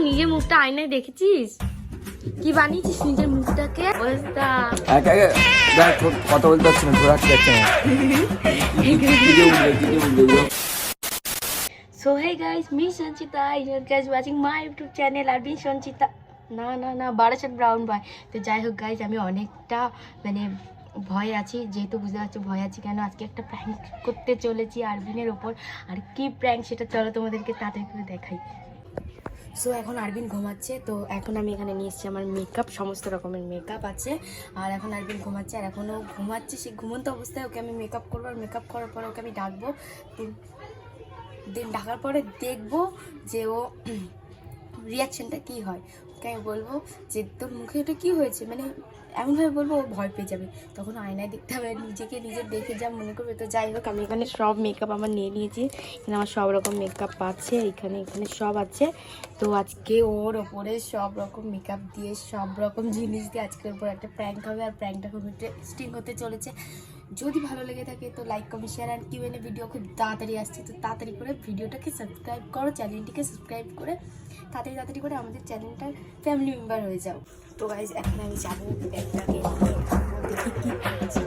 নিজের মুখটা আয়নায় দেখেছিস? কি বানিয়েছিস নিজের মুখটাকে? অবস্থা কথা বলতে পারছি না, ঘোরা যাচ্ছে না। So hey guys, me Sanchita, you guys watching my YouTube channel Arvin Sanchita. না বারাসাত ব্রাউন ভাই। তো যাই হোক গাইজ, আমি অনেকটা মানে ভয় আছি, যেহেতু বুঝতে পারছি ভয় আছি কেন। আজকে একটা প্র্যাঙ্ক করতে চলেছি আরবিনের ওপর। আর কি প্র্যাঙ্ক সেটা চলো তোমাদেরকে তাড়াতাড়ি করে দেখাই। সো এখন আরবিন ঘুমাচ্ছে, তো এখন আমি এখানে নিয়ে এসেছি আমার মেকআপ, সমস্ত রকমের মেকআপ আছে। আর এখন আরবিন ঘুমাচ্ছে, আর এখনও ঘুমাচ্ছে, সে ঘুমন্ত অবস্থায় ওকে আমি মেকআপ করবো। আর মেকআপ করার পরে ওকে আমি ডাকবো, দেন ডাকার পরে দেখবো যে ও রিয়াকশানটা কী হয়। ওকে আমি বলবো যে তোর মুখে এটা কী হয়েছে, মানে এমনভাবে বলবো ও ভয় পেয়ে যাবে। তখন আয়নায় দেখতে হবে, নিজেকে নিজের দেখে যা মনে করবে। তো যাই হোক, আমি এখানে সব মেকআপ আমার নিয়ে নিয়েছি। এখানে আমার সব রকম মেকআপ আছে, এখানে সব আছে। তো আজকে ওর ওপরে সব রকম মেকআপ দিয়ে, সব রকম জিনিস দিয়ে আজকের ওপর একটা প্র্যাঙ্ক হবে। আর প্র্যাঙ্কটা খুব ইন্টারেস্টিং হতে চলেছে। যদি ভালো লেগে থাকে তো like, comment, share and Q and A video খুব তাড়াতাড়ি আসছে। তো তাড়াতাড়ি করে ভিডিওটাকে সাবস্ক্রাইব করো, চ্যানেলটিকে সাবস্ক্রাইব করে তাড়াতাড়ি করে আমাদের চ্যানেলটার ফ্যামিলি মেম্বার হয়ে যাও। তো গাইজ এখন আমি যাবো ব্যাগটাকে নিয়ে, দেখি কী করছি।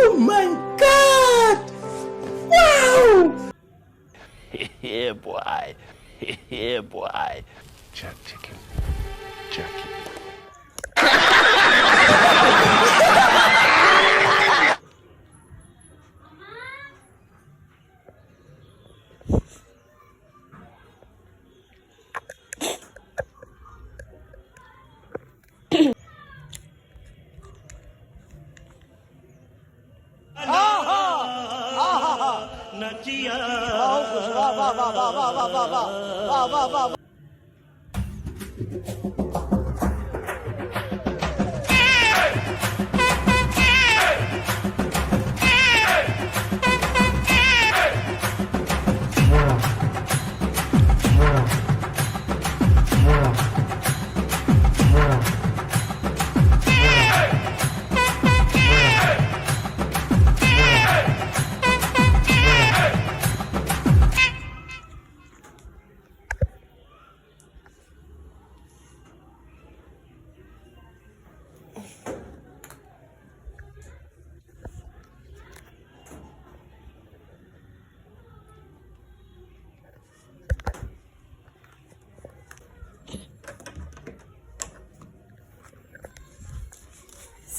Oh my God! Wow! Yeah, boy. Yeah, boy. Jack chicken. Jackie.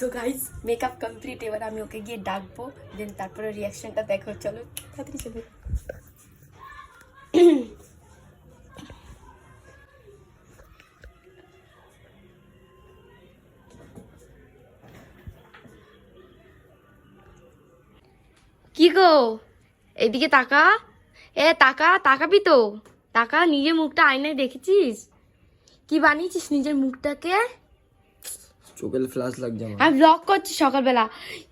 So guys makeup complete, এবার আমি ওকে গিয়ে ডাকবো, দেন তারপরে রিয়াকশনটা দেখো। চলো তাড়াতাড়ি চলো। কি গো, এইদিকে তাকা। তাকাবি তো, তাকা। নিজের মুখটা আয়নায় দেখেছিস? কি বানিয়েছিস নিজের মুখটাকে? চোখের ফ্ল্যাশ লাগছে আমার। আমি ব্লগ করছি সকালবেলা।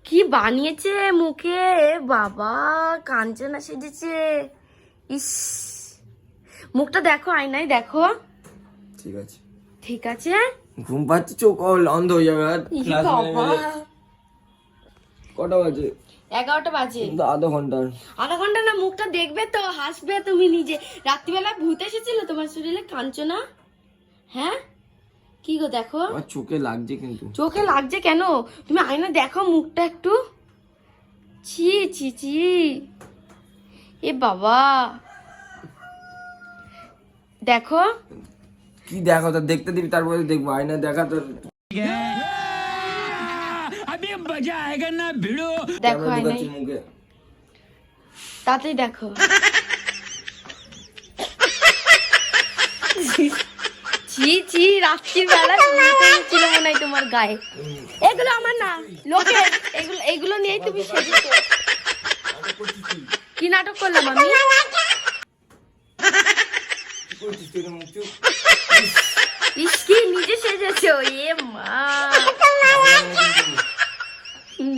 কি বানিয়েছে মুখে, বাবা কাঞ্চনা সেজেছে। ইস, মুখটা দেখো আয়নায়, দেখো। ঠিক আছে ঠিক আছে। ঘুম পাচ্ছে, চোখ অন্ধ হয়ে যাবে। আর ই flash বাবা, মেরে মেরে। কটা বাজে? 11টা বাজে। কিন্তু আধা ঘন্টা না, মুখটা দেখবে তো, হাসবে তুমি নিজে। রাত্রিবেলা ভূত এসেছিল তোমার শরীরে কাঞ্চনা? হ্যাঁ কি গো দেখো, আমার চোখে লাগছে কিন্তু। চোখে লাগছে কেন? তুমি আয়না দেখো মুখটা একটু। ছি ছি ছি, এ বাবা দেখো। কি দেখো, তা দেখতে দিবি তারপরে দেখবো। আয়না দেখা তো দেখো ক্যামেরা আয়নায়, ঢোকাচ্ছি মুখে। তাতেই দেখো। ছি ছি, রাত্রির বেলা ছিল মনে হয় তোমার গায়ে। এগুলো আমার না, লোকের। এগুলো নিয়েই তুমি সেজেছো। কি নাটক করলাম আমি? কি করছিস তুই রে মুখ চুপ? ইস, কি নিজে সেজেছো? এ মা,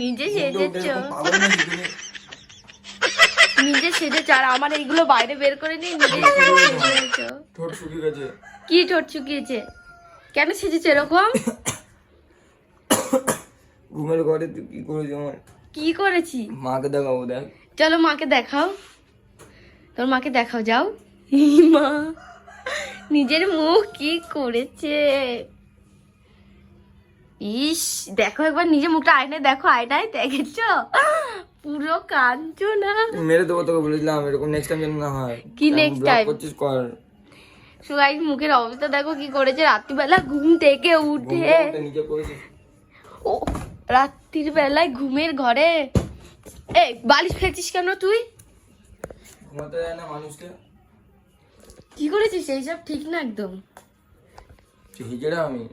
নিজে সেজেছো, পাগল নাকি তুমি? নিজে সেজেছো। আর আমার এইগুলো বাইরে বের করে নিয়ে নিজে সেজেছো। ঠোঁট শুকিয়ে গেছে। কি ঠোঁট শুকিয়েছে? কেন সেজেছো এরকম? ঘুমের ঘরে তুই কি করেছিস আমার? কি করেছি? মাকে দেখাবো, দেখ। চলো মাকে দেখাও, তোর মাকে দেখাও, যাও। ই মা, নিজের মুখ কি করেছে। ইস, দেখো একবার নিজের মুখটা আয়নায় দেখো, আয়নায় দেখেছো? পুরো কাঞ্চনা। মেরে দেবো তোকে বলেছিলাম, এরকম নেক্সট টাইম যেন না হয়। কি next ব্লগ time? করছিস কর। সুগাই মুখের অবস্থা দেখো কি করেছে। রাত্রিবেলা ঘুম থেকে উঠে, ঘুমটা নিজে করেছিস। ও রাত্রির বেলায় ঘুমের ঘরে এই বালিশ ফেলছিস কেন তুই? ঘুমাতে যায় না মানুষকে। কি করেছিস? এইসব ঠিক না একদম। হিজড়া আমি।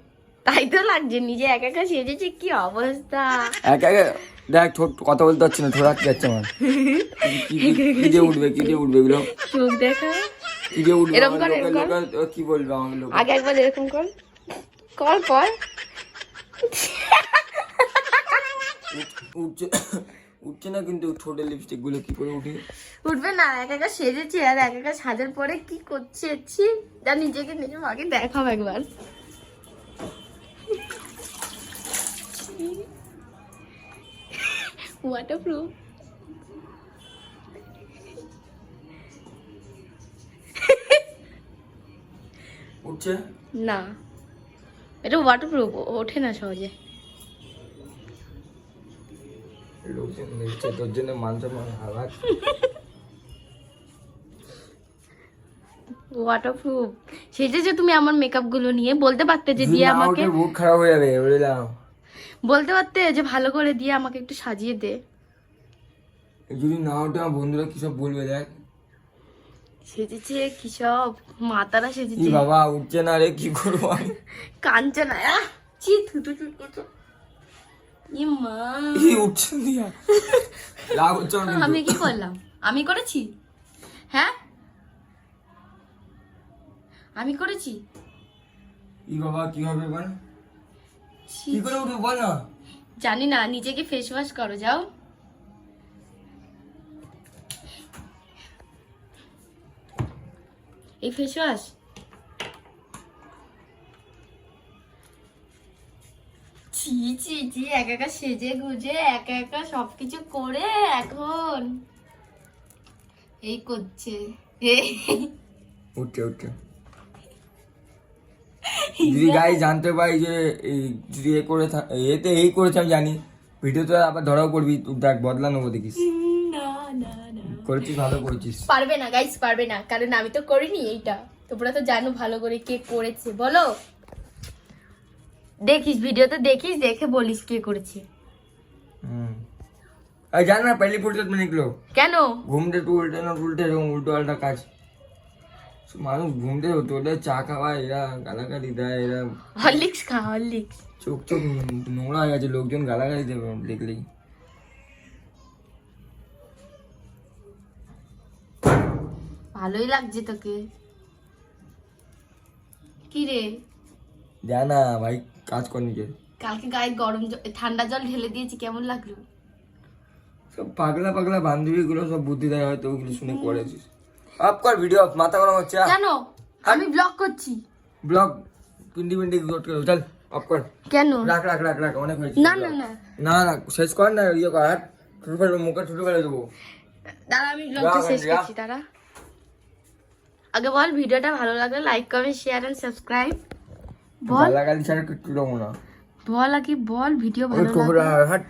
তাই তো লাগছে, নিজে একা একা সেজেছে, কি অবস্থা। একা একা দেখ, ঠোঁট কথা বলতে পারছি না, ঠোঁট আটকে যাচ্ছে আমার। কি দিয়ে উঠবে এগুলো? চোখ দেখা, কি দিয়ে উঠবে? এরকম আমার কর, লোকাল এরকম কর। লোকাল কি বলবে আমার লোক? আগে একবার এরকম কর, কর কর। উঠছে উঠছে না কিন্তু, ঠোঁটের লিপস্টিক গুলো কি করে উঠে? উঠবে না, একা একা সেজেছে আর একা একা সাজার পরে কি করছে। ছি, যা নিজেকে নিজে মাকে দেখাও একবার। ওয়াটারপ্রুফ। উঠছে না, এটা ওয়াটারপ্রুফ, ওঠে না সহজে। লোকজন দেখছে, তোর জন্য মান হারাক। ওয়াটারপ্রুফ সেজেছো তুমি আমার মেকআপ গুলো নিয়ে। বলতে পারতে যে দিয়ে আমাকে, মুড খারাপ হয়ে যাবে বললাম। বলতে পারতে যে ভালো করে দিয়ে আমাকে একটু সাজিয়ে দে। যদি না ওঠে আমার বন্ধুরা কি সব বলবে দেখ। সেজেছে কি সব মাতারা কি সেজেছে। বাবা উঠছে না রে, কি করবো আমি? কাঞ্চনা, চি থুতু থুতু করছো। ই মা, এই উঠছে দিয়া রাগ হচ্ছে আমার কিন্তু। আমি কি করলাম? আমি করেছি? হ্যাঁ আমি করেছি? ই বাবা কি হবে এবার? ছি, কি করে উঠবে বল না? জানি না, নিজেকে ফেস ওয়াশ করো, যাও। এই ফেস ওয়াশ ছি ছি ছি, একা একা সেজে গুজে একা একা সবকিছু করে এখন এই করছে। উঠছে যদি গাই জানতে পারি যে যদি এতে এই করেছে, আমি জানি ভিডিওতে আবার ধরাও করবি, তুই দেখ বদলা নেবো দেখিস। না না না, করেছিস, ভালো করেছিস। পারবে না গাইস, পারবে না, কারণ আমি তো করিনি এইটা। তোমরা তো জানো ভালো করে কে করেছে, বলো দেখিস ভিডিওতে দেখিস, দেখে বলিস কে করেছে। আর জান না पहली फुर्सत में निकलो, কেন? घूमते तो उल्टे ना उल्टे उल्टो पाल्टा কাজ। মানুষ ঘুমতে হতো ওদের চা খাওয়া, এরা গালাগালি দেয়, এরা হরলিক্স খা, হরলিক্স। চোখ চোখ নোংরা হয়ে গেছে, লোকজন গালাগালি দেবে দেখলেই। ভালোই লাগছে তোকে। কি রে, জানা ভাই কাজ কর নিজে। কালকে গায়ে গরম ঠান্ডা জল ঢেলে দিয়েছি, কেমন লাগলো? সব পাগলা পাগলা বান্ধবী গুলো সব বুদ্ধি দেয় হয়তো, ওগুলো শুনে করেছিস। আপ কর ভিডিও, মাথা গরম হচ্ছে। কেন? আমি ব্লগ করছি। ব্লগ পিন্ডি পিন্ডি গোট করে চল অফ কর। কেন? রাখ রাখ রাখ রাখ, অনেক হয়েছে। না না না না না শেষ কর না, ইয়ে কর, হাট ঠুটো ফেলে মুখে ঠুটো ফেলে দেবো। দাঁড়া আমি ব্লগটা শেষ করছি, দাঁড়া। আগে বল ভিডিওটা ভালো লাগলে like comment share and subscribe. বল গালাগালি ছাড়া কিচ্ছু দেবো না। বল আগে বল ভিডিও ওই ভালো কোবরা লাগলে। হাট।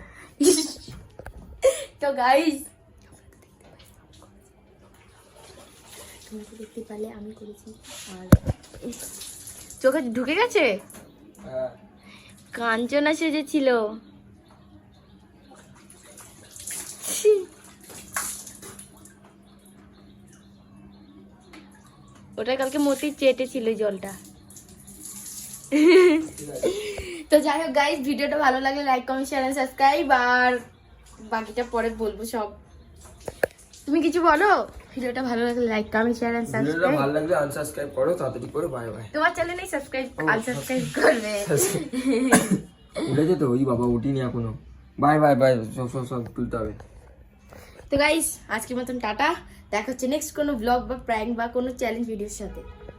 তো গাইস তুমি তো দেখতে পারলে আমি করেছি, আর চোখে ঢুকে গেছে। হ্যাঁ। কাঞ্চনা সেজেছিল। ওটা কালকে মতি চেটেছিল জলটা। তো যাই হোক গাইস, ভিডিওটা ভালো লাগলে like comment share and subscribe, আর বাকিটা পরে বলবো সব। তুমি কিছু বলো? ভিডিওটা ভালো লাগলে লাইক কমেন্ট শেয়ার এন্ড ভিডিওটা সাবস্ক্রাইব। ভালো লাগলে আনসাবস্ক্রাইব করো, তাড়াতাড়ি করে। Bye bye. তোমার চ্যানেলে সাবস্ক্রাইব আনসাবস্ক্রাইব করবে। উঠেছে তো ওই বাবা, উঠিনি এখনো। বাই বাই বাই, সব সব সব তুলতে হবে। তো গাইস আজকের মতন টাটা, দেখা হচ্ছে নেক্সট কোনো ব্লগ বা প্র্যাঙ্ক বা কোনো চ্যালেঞ্জ ভিডিওর সাথে।